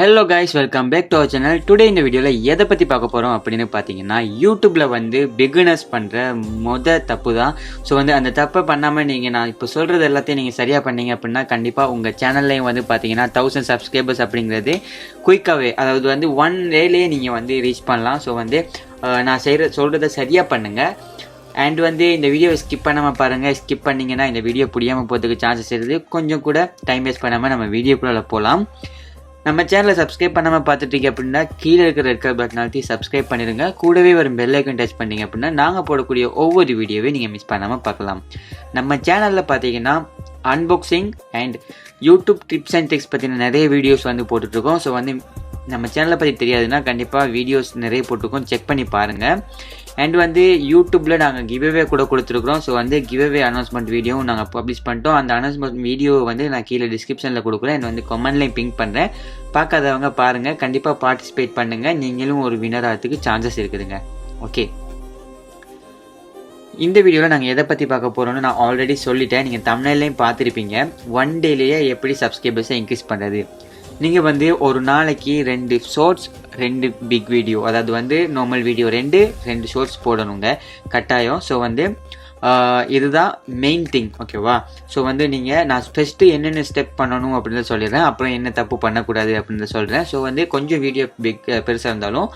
Hello guys, welcome back to our channel. Today in the video எதை பத்தி பார்க்க போறோம் அப்படினு பாத்தீங்கன்னா YouTubeல beginners பண்ற தப்பு தான். சோ அந்த தப்பை பண்ணாம நீங்க நான் இப்ப சொல்றது எல்லாத்தையும் நீங்க சரியா பண்ணீங்க அப்படினா கண்டிப்பா உங்க சேனல்லையும் பாத்தீங்கன்னா 1000 subscribers அப்படிங்கிறது குயிக்காவே அதாவது 1 டேலயே நீங்க ரீச் பண்ணலாம். சோ நான் சொல்றதை சரியா பண்ணுங்க. அண்ட் இந்த வீடியோவை ஸ்கிப் பண்ணாமல் பாருங்கள். ஸ்கிப் பண்ணிங்கன்னா இந்த வீடியோ புரியாமல் போகிறதுக்கு சான்சஸ் இருக்குது. கொஞ்சம் கூட டைம் வேஸ்ட் பண்ணாமல் நம்ம வீடியோக்குள்ளே போகலாம். நம்ம சேனலை சப்ஸ்கிரைப் பண்ணாமல் பார்த்துட்டீங்க அப்படின்னா கீழே இருக்கிற ரெட் கலர் பட்டன் அழுத்தி சப்ஸ்கிரைப் பண்ணிடுங்க. கூடவே வரும் பெல் ஐக்கன் டச் பண்ணிங்க அப்படின்னா நாங்கள் போடக்கூடிய ஒவ்வொரு வீடியோவையும் நீங்கள் மிஸ் பண்ணாமல் பார்க்கலாம். நம்ம சேனலில் பார்த்தீங்கன்னா unboxing and YouTube tips and tricks பற்றின நிறைய வீடியோஸ் போட்டுட்ருக்கோம். ஸோ நம்ம சேனலை பற்றி தெரியாதுன்னா கண்டிப்பாக வீடியோஸ் நிறைய போட்டிருக்கோம், செக் பண்ணி பாருங்கள். அண்ட் யூடியூப்பில் நாங்கள் கிவ்அவே கூட கொடுத்துருக்குறோம். ஸோ கிவ்அவே அனௌன்ஸ்மெண்ட் வீடியோவும் நாங்கள் பப்ளிஷ் பண்ணிட்டோம். அந்த அனௌன்ஸ்மெண்ட் வீடியோ நான் கீழே டிஸ்கிரிப்ஷனில் கொடுக்குறேன். அண்ட் கமெண்ட்லையும் பிங்க் பண்ணுறேன். பார்க்காதவங்க பாருங்கள், கண்டிப்பாக பார்ட்டிசிபேட் பண்ணுங்கள். நீங்களும் ஒரு வின்னர் ஆகிறதுக்கு சான்சஸ் இருக்குதுங்க. ஓகே, இந்த வீடியோவில் நாங்கள் எதை பற்றி பார்க்க போகிறோம்னு நான் ஆல்ரெடி சொல்லிட்டேன். நீங்கள் தமிழ்லையும் பார்த்துருப்பீங்க. 1 டேலேயே எப்படி சப்ஸ்கிரைபர்ஸை இன்க்ரீஸ் பண்ணுறது. நீங்கள் ஒரு நாளைக்கு 2 ஷார்ட்ஸ் 2 பிக் வீடியோ, அதாவது நார்மல் வீடியோ 2 ஷார்ட்ஸ் போடணுங்க கட்டாயம். ஸோ இதுதான் மெயின் திங். ஓகேவா? ஸோ நீங்கள் நான் ஃபஸ்ட்டு என்னென்ன ஸ்டெப் பண்ணணும் அப்படின்னு சொல்லிடுறேன். அப்புறம் என்ன தப்பு பண்ணக்கூடாது அப்படின்னு சொல்கிறேன். ஸோ கொஞ்சம் வீடியோ பெருசாக இருந்தாலும்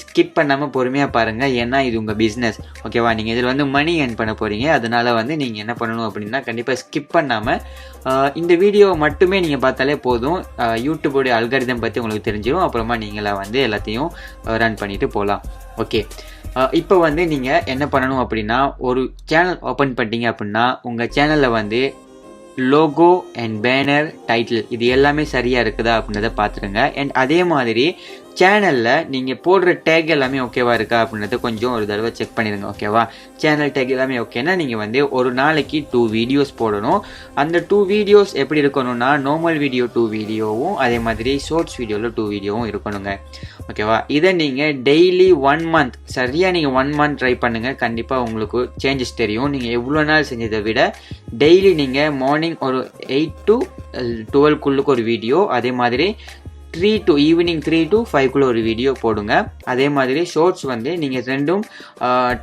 ஸ்கிப் பண்ணாமல் பொறுமையாக பாருங்கள். ஏன்னா இது உங்கள் பிஸ்னஸ். ஓகேவா? நீங்கள் இதில் மணி ஏர்ன் பண்ண போகிறீங்க. அதனால் நீங்கள் என்ன பண்ணணும் அப்படின்னா கண்டிப்பாக ஸ்கிப் பண்ணாமல் இந்த வீடியோ மட்டுமே நீங்கள் பார்த்தாலே போதும். யூடியூபோடைய அல்காரிதம் பற்றி உங்களுக்கு தெரிஞ்சிடும். அப்புறமா நீங்களாக எல்லாத்தையும் ரன் பண்ணிட்டு போகலாம். ஓகே, இப்போ நீங்கள் என்ன பண்ணணும் அப்படின்னா ஒரு சேனல் ஓப்பன் பண்ணிட்டீங்க அப்படின்னா உங்கள் சேனலில் லோகோ அண்ட் பேனர் டைட்டில் இது எல்லாமே சரியாக இருக்குதா அப்படின்றத பார்த்துருங்க. அண்ட் அதே மாதிரி சேனலில் நீங்கள் போடுற டேக் எல்லாமே ஓகேவா இருக்கா அப்படின்றத கொஞ்சம் ஒரு தடவை செக் பண்ணிடுங்க. ஓகேவா? சேனல் டேக் எல்லாமே ஓகேனா நீங்கள் ஒரு நாளைக்கு 2 வீடியோஸ் போடணும். அந்த 2 வீடியோஸ் எப்படி இருக்கணும்னா நார்மல் வீடியோ 2 வீடியோவும் அதே மாதிரி ஷார்ட்ஸ் வீடியோவில் 2 வீடியோவும் இருக்கணுங்க. ஓகேவா? இதை நீங்கள் டெய்லி 1 மந்த் சரியாக நீங்கள் 1 மந்த் ட்ரை பண்ணுங்கள். கண்டிப்பாக உங்களுக்கு சேஞ்சஸ் தெரியும். நீங்கள் எவ்வளோ நாள் செஞ்சதை விட டெய்லி நீங்கள் மார்னிங் ஒரு 8 to 12 ஒரு வீடியோ, அதே மாதிரி ஈவினிங் 3 to 5 ஒரு வீடியோ போடுங்க. அதே மாதிரி ஷார்ட்ஸ் நீங்கள் ரெண்டும்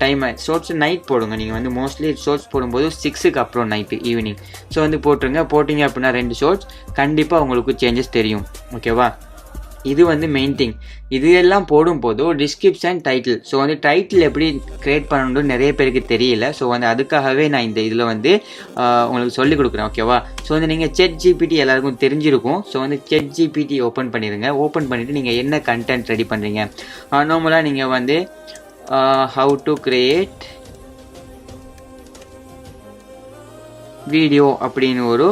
டைம் ஷார்ட்ஸ் நைட் போடுங்க. நீங்கள் மோஸ்ட்லி ஷார்ட்ஸ் போடும்போது 6க்கு அப்புறம் நைட்டு ஈவினிங். ஸோ போட்டிங்க அப்படின்னா 2 ஷார்ட்ஸ் கண்டிப்பாக உங்களுக்கு சேஞ்சஸ் தெரியும். ஓகேவா? இது மெயின் திங். இது எல்லாம் போடும்போது டிஸ்கிரிப்ஷன் டைட்டில். ஸோ டைட்டில் எப்படி கிரியேட் பண்ணணும்னு நிறைய பேருக்கு தெரியல. ஸோ அதுக்காகவே நான் இந்த இதில் உங்களுக்கு சொல்லிக் கொடுக்குறேன். ஓகேவா? ஸோ நீங்கள் 𝗏GPT எல்லாருக்கும் தெரிஞ்சிருக்கும். ஸோ 𝗏GPT ஓப்பன் பண்ணிடுங்க. ஓப்பன் பண்ணிவிட்டு நீங்கள் என்ன கண்டென்ட் ரெடி பண்ணுறீங்க. நார்மலாக நீங்கள் ஹவு டு கிரியேட் வீடியோ அப்படின்னு ஒரு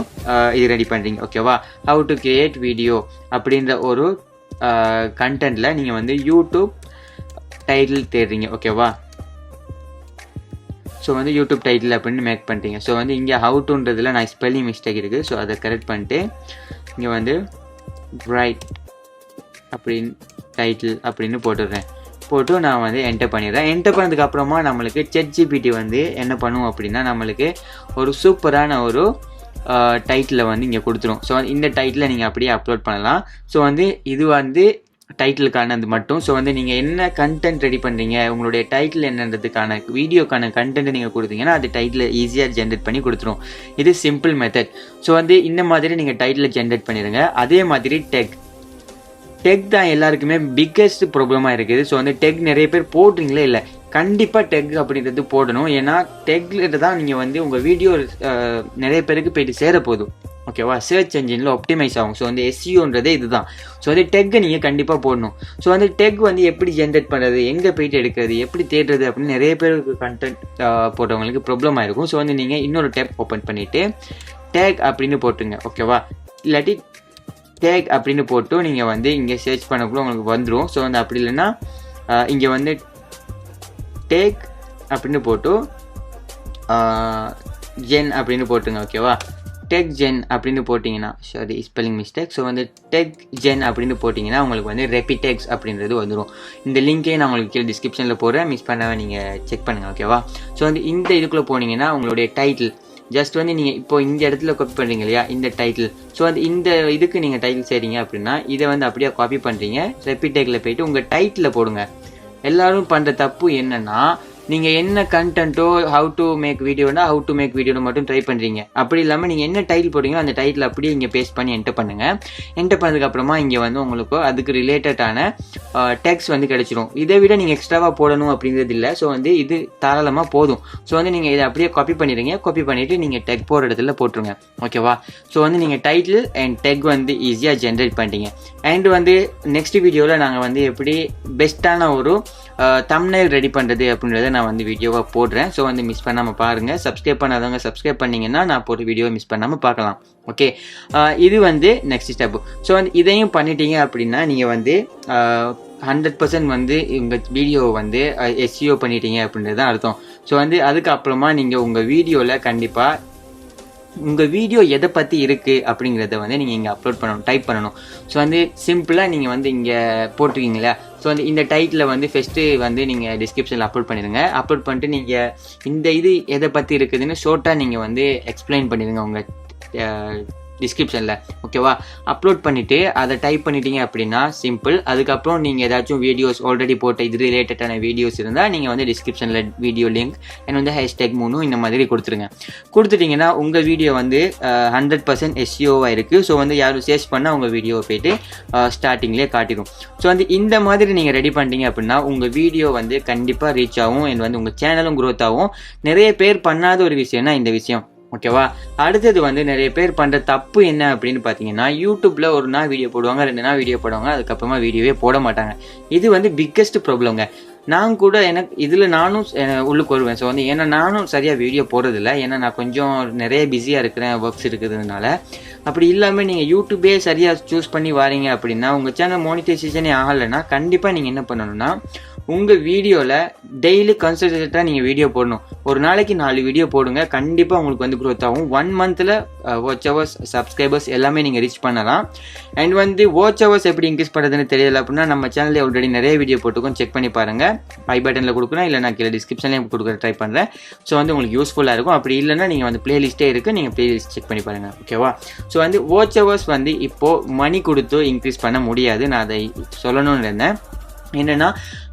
இது ரெடி பண்ணுறீங்க. ஓகேவா? ஹவு டு கிரியேட் வீடியோ அப்படின்ற ஒரு கண்டென்ட்டில் நீங்கள் யூடியூப் டைட்டில் தேடுறீங்க. ஓகேவா? ஸோ யூடியூப் டைட்டில் அப்படின்னு மேக் பண்ணிட்டீங்க. ஸோ இங்கே ஹவு டுன்றதில் நான் ஸ்பெல்லிங் மிஸ்டேக் இருக்குது. ஸோ அதை கரெக்ட் பண்ணிட்டு இங்கே பிரைட் அப்படின்னு டைட்டில் அப்படின்னு போட்டுடுறேன். போட்டு நான் என்டர் பண்ணிடுறேன். என்டர் பண்ணதுக்கு அப்புறமா நம்மளுக்கு 𝗏GPT என்ன பண்ணும் அப்படின்னா நம்மளுக்கு ஒரு சூப்பரான ஒரு டைட்டிலை இங்கே கொடுத்துரும். ஸோ இந்த டைட்டிலை நீங்கள் அப்படியே அப்லோட் பண்ணலாம். ஸோ இது டைட்டிலுக்கான அது மட்டும். ஸோ நீங்கள் என்ன கண்டென்ட் ரெடி பண்ணுறீங்க, உங்களுடைய டைட்டில் என்னன்றதுக்கான வீடியோக்கான கண்டென்ட் நீங்கள் கொடுத்தீங்கன்னா அது டைட்டில் ஈஸியாக ஜென்ரேட் பண்ணி கொடுத்துரும். இது சிம்பிள் மெத்தட். ஸோ இந்த மாதிரி நீங்கள் டைட்டிலை ஜென்ரேட் பண்ணிடுங்க. அதே மாதிரி டெக் தான் எல்லாருக்குமே பிக்கெஸ்ட் ப்ராப்ளமாக இருக்குது. ஸோ டெக் நிறைய பேர் போடுறீங்களே இல்லை, கண்டிப்பாக டெக் அப்படின்றது போடணும். ஏன்னா டெக்ல தான் நீங்கள் உங்கள் வீடியோ நிறைய பேருக்கு போயிட்டு சேர போதும். ஓகேவா? சர்ச் என்ஜினில் ஆப்டிமைஸ் ஆகும். ஸோ SEOன்றதே இதுதான். ஸோ டெக்கை நீங்கள் கண்டிப்பாக போடணும். ஸோ டெக் எப்படி ஜென்ரேட் பண்ணுறது, எங்கே போயிட்டு எடுக்கிறது, எப்படி தேடுறது அப்படின்னு நிறைய பேருக்கு கண்டென்ட் போட்டவங்களுக்கு ப்ராப்ளம் ஆகிருக்கும். ஸோ நீங்கள் இன்னொரு டேப் ஓப்பன் பண்ணிவிட்டு டேக் அப்படின்னு போட்டுங்க. ஓகேவா? இல்லாட்டி டேக் அப்படின்னு போட்டு நீங்கள் இங்கே சர்ச் பண்ணக்குள்ள உங்களுக்கு வந்துடும். ஸோ அப்படி இல்லைன்னா இங்கே டேக் அப்படின்னு போட்டு ஜென் அப்படின்னு போட்டுங்க. ஓகேவா? டெக் ஜென் அப்படின்னு போட்டிங்கன்னா sorry spelling mistake. So tech gen அப்படின்னு போட்டிங்கன்னா உங்களுக்கு ரெபிடெக்ஸ் அப்படின்றது வந்துடும். இந்த லிங்க்கே நான் உங்களுக்கு கீழே டிஸ்கிரிப்ஷனில் போடுறேன், மிஸ் பண்ணாமல் நீங்கள் செக் பண்ணுங்கள். ஓகேவா? ஸோ இந்த இதுக்குள்ளே போனீங்கன்னா உங்களுடைய டைட்டில் ஜஸ்ட் வந்து நீங்கள் இப்போ இந்த இடத்துல காப்பி பண்ணுறீங்க இல்லையா இந்த டைட்டில். ஸோ வந்து இந்த இதுக்கு நீங்கள் டைட்டில் செய்கிறீங்க அப்படின்னா இதை வந்து அப்படியே காப்பி பண்ணுறீங்க, ரெப்பிடேக்கில் போயிட்டு உங்கள் டைட்டில் போடுங்க. எல்லாரும் பண்ணுற தப்பு என்னென்னா நீங்கள் என்ன கண்டென்ட்டோ ஹவு டு மேக் வீடியோனா ஹவு டு மேக் வீடியோன்னு மட்டும் ட்ரை பண்ணுறீங்க. அப்படி இல்லாமல் நீங்கள் என்ன டைட்டில் போடுறீங்களோ அந்த டைட்டில் அப்படியே இங்கே பேஸ்ட் பண்ணி என்டர் பண்ணுங்கள். என்டர் பண்ணதுக்கப்புறமா இங்கே வந்து உங்களுக்கு அதுக்கு ரிலேட்டடான டெக்ஸ்ட் வந்து கிடைச்சிடும். இதை விட நீங்கள் எக்ஸ்ட்ராவாக போடணும் அப்படிங்கிறது இல்லை. ஸோ வந்து இது தாராளமாக போதும். ஸோ வந்து நீங்கள் இதை அப்படியே காப்பி பண்ணிடுங்க. காப்பி பண்ணிவிட்டு நீங்கள் டெக் போகிற இடத்துல போட்டுருங்க. ஓகேவா? ஸோ வந்து நீங்கள் டைட்டில் அண்ட் டெக் வந்து ஈஸியாக ஜென்ரேட் பண்ணிட்டீங்க. அண்ட் வந்து நெக்ஸ்ட் வீடியோவில் நாங்கள் வந்து எப்படி பெஸ்ட்டான ஒரு தம்ப்நெயில் ரெடி பண்ணுறது அப்படின்றத நான் வந்து வீடியோவாக போடுறேன். ஸோ வந்து மிஸ் பண்ணாமல் பாருங்கள். சப்ஸ்கிரைப் பண்ணாதவங்க சப்ஸ்கிரைப் பண்ணிங்கன்னா நான் போட்டு வீடியோவை மிஸ் பண்ணாமல் பார்க்கலாம். ஓகே, இது வந்து நெக்ஸ்ட் ஸ்டெப்பு. ஸோ வந்து இதையும் பண்ணிட்டீங்க அப்படின்னா நீங்கள் வந்து 100% வந்து உங்கள் வீடியோவை வந்து SEO பண்ணிட்டீங்க அப்படின்றது தான் அர்த்தம். ஸோ வந்து அதுக்கப்புறமா நீங்கள் உங்கள் வீடியோவில் கண்டிப்பாக உங்கள் வீடியோ எதை பற்றி இருக்குது அப்படிங்கிறத வந்து நீங்கள் இங்கே அப்லோட் பண்ணணும், டைப் பண்ணணும். ஸோ வந்து சிம்பிளாக நீங்கள் வந்து இங்கே போட்டிருக்கீங்களா, ஸோ வந்து இந்த டைட்டில் வந்து ஃபஸ்ட்டு வந்து நீங்கள் டிஸ்கிரிப்ஷனில் அப்லோட் பண்ணிடுங்க. அப்லோட் பண்ணிட்டு நீங்கள் இந்த இது எதை பற்றி இருக்குதுன்னு ஷார்ட்டாக நீங்கள் வந்து எக்ஸ்பிளைன் பண்ணிடுங்க உங்கள் டிஸ்கிரிப்ஷனில். ஓகேவா? அப்லோட் பண்ணிவிட்டு அதை டைப் பண்ணிட்டீங்க அப்படின்னா சிம்பிள். அதுக்கப்புறம் நீங்கள் ஏதாச்சும் வீடியோஸ் ஆல்ரெடி போட்ட இது ரிலேட்டடான வீடியோஸ் இருந்தால் நீங்கள் வந்து டிஸ்கிரிப்ஷனில் வீடியோ லிங்க் அண்ட் வந்து #3 இந்த மாதிரி கொடுத்துருங்க. கொடுத்துட்டிங்கன்னா உங்கள் வீடியோ வந்து 100% SEOவாக இருக்குது. ஸோ வந்து யாரும் சர்ச் பண்ணால் உங்கள் வீடியோவை போய்ட்டு ஸ்டார்டிங்லேயே காட்டிடும். ஸோ வந்து இந்த மாதிரி நீங்கள் ரெடி பண்ணிட்டீங்க அப்படின்னா உங்கள் வீடியோ வந்து கண்டிப்பாக ரீச் ஆகும் அண்ட் வந்து உங்கள் சேனலும் க்ரோத் ஆகும். நிறைய பேர் பண்ணாத ஒரு விஷயம்னா இந்த விஷயம். ஓகேவா? அடுத்தது வந்து நிறைய பேர் பண்ணுற தப்பு என்ன அப்படின்னு பார்த்தீங்கன்னா யூடியூப்பில் ஒரு நாள் வீடியோ போடுவாங்க, 2 நாள் வீடியோ போடுவாங்க, அதுக்கப்புறமா வீடியோவே போட மாட்டாங்க. இது வந்து பிக்கெஸ்ட் ப்ராப்ளம்ங்க. நான் கூட எனக்கு இதில் நானும் உள்ளுக்கு வருவேன். ஸோ வந்து ஏன்னா நானும் சரியாக வீடியோ போடுறதில்ல. ஏன்னா நான் கொஞ்சம் நிறைய பிஸியாக இருக்கிறேன், ஒர்க்ஸ் இருக்கிறதுனால. அப்படி இல்லாமல் நீங்கள் யூடியூபே சரியாக சூஸ் பண்ணி வாரீங்க அப்படின்னா உங்கள் சேனல் மானிட்டைசேஷனே ஆகலைன்னா கண்டிப்பாக நீங்கள் என்ன பண்ணணும்னா உங்கள் வீடியோவில் டெய்லி கன்சிஸ்டண்ட்டாக நீங்கள் வீடியோ போடணும். ஒரு நாளைக்கு 4 வீடியோ போடுங்க. கண்டிப்பாக உங்களுக்கு வந்து க்ரோத் ஆகும். 1 மந்தில் வாட்ச் ஹவர்ஸ், சப்ஸ்கிரைபர்ஸ் எல்லாமே நீங்கள் ரீச் பண்ணலாம். அண்ட் வந்து வாட்ச் ஹவர்ஸ் எப்படி இன்க்ரீஸ் பண்ணுறதுன்னு தெரியல அப்படின்னா நம்ம சேனலில் ஆல்ரெடி நிறைய வீடியோ போட்டுக்கோம், செக் பண்ணி பாருங்கள். ஐ பட்டனில் கொடுக்குறேன், இல்லை நான் கீழே டிஸ்கிரிப்ஷன்லேயும் கொடுக்குற ட்ரை பண்ணுறேன். ஸோ வந்து உங்களுக்கு யூஸ்ஃபுல்லாக இருக்கும். அப்படி இல்லைன்னா நீங்கள் வந்து பிளேலிஸ்ட்டே இருக்குது, நீங்கள் பிளேலிஸ்ட் செக் பண்ணி பாருங்கள். ஓகேவா? ஸோ வந்து வாட்ச் ஹவர்ஸ் வந்து இப்போது மணி கொடுத்து இன்க்ரீஸ் பண்ண முடியாது. நான் அதை சொல்லணும்னு இருந்தேன். என்னென்னா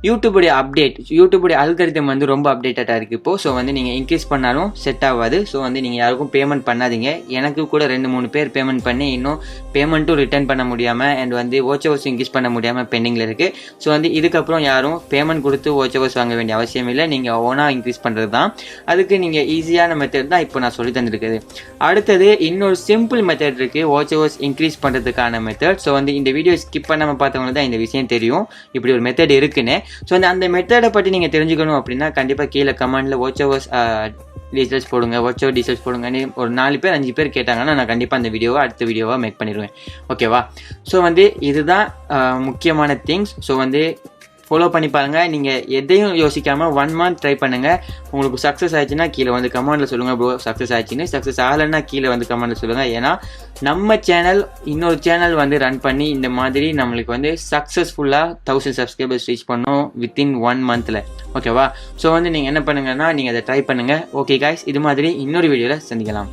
யூடியூபுடைய அல்காரிதம் வந்து ரொம்ப அப்டேட்டடாக இருக்குது இப்போது. ஸோ வந்து நீங்கள் இன்க்ரீஸ் பண்ணாலும் செட் ஆகாது. ஸோ வந்து நீங்கள் யாருக்கும் பேமெண்ட் பண்ணாதீங்க. எனக்கு கூட 2-3 பேர் பேமெண்ட் பண்ணி இன்னும் பேமெண்ட்டும் ரிட்டர்ன் பண்ண முடியாமல் அண்ட் வந்து வாட்ச் ஹவர்ஸ் இன்க்ரீஸ் பண்ண முடியாமல் பெண்டிங்கில் இருக்குது. ஸோ வந்து இதுக்கப்புறம் யாரும் பேமெண்ட் கொடுத்து வாட்ச் ஹவர்ஸ் வாங்க வேண்டிய அவசியம் இல்லை. நீங்கள் ஓனாக இன்க்ரீஸ் பண்ணுறது தான். அதுக்கு நீங்கள் ஈஸியான மெத்தட் தான் இப்போ நான் சொல்லி தந்துருக்குது. அடுத்தது இன்னொரு சிம்பிள் மெத்தட் இருக்குது வாட்ச் ஹவர்ஸ் இன்க்ரீஸ் பண்ணுறதுக்கான மெத்தட். ஸோ வந்து இந்த வீடியோ ஸ்கிப் பண்ணாமல் பார்த்தவங்களுக்கு தான் இந்த விஷயம் தெரியும் இப்படி ஒரு மெத்தட் இருக்குன்னு. ஸோ அந்த மெத்தடை பற்றி நீங்கள் தெரிஞ்சுக்கணும் அப்படின்னா கண்டிப்பாக கீழே கமெண்டில் வாட்ச் ஹவர்ஸ் டீட்டெயில்ஸ் போடுங்க, வாட்ச் ஹவர் டீட்டெயில்ஸ் போடுங்கன்னு ஒரு 4 பேர் 5 பேர் கேட்டாங்கன்னா நான் கண்டிப்பாக அந்த வீடியோவை அடுத்த வீடியோவாக மேக் பண்ணிடுவேன். ஓகேவா? ஸோ வந்து இதுதான் முக்கியமான திங்ஸ். ஸோ வந்து ஃபாலோ பண்ணி பாருங்கள். நீங்கள் எதையும் யோசிக்காமல் 1 மந்த் ட்ரை பண்ணுங்கள். உங்களுக்கு சக்ஸஸ் ஆயிடுச்சுன்னா கீழே வந்து கமெண்டில் சொல்லுங்கள் ப்ரோ சக்ஸஸ் ஆயிடுச்சுன்னு. சக்ஸஸ் ஆகலைன்னா கீழே வந்து கமெண்டில் சொல்லுங்கள். ஏன்னா நம்ம சேனல் இன்னொரு சேனல் வந்து ரன் பண்ணி இந்த மாதிரி நம்மளுக்கு வந்து சக்ஸஸ்ஃபுல்லாக 1000 சப்ஸ்கிரைபர்ஸ் ரீச் பண்ணோம் வித்தின் 1 மந்தில். ஓகேவா? ஸோ வந்து நீங்கள் என்ன பண்ணுங்கன்னா நீங்கள் அதை ட்ரை பண்ணுங்கள். ஓகே காய்ஸ், இது மாதிரி இன்னொரு வீடியோவில் சந்திக்கலாம்.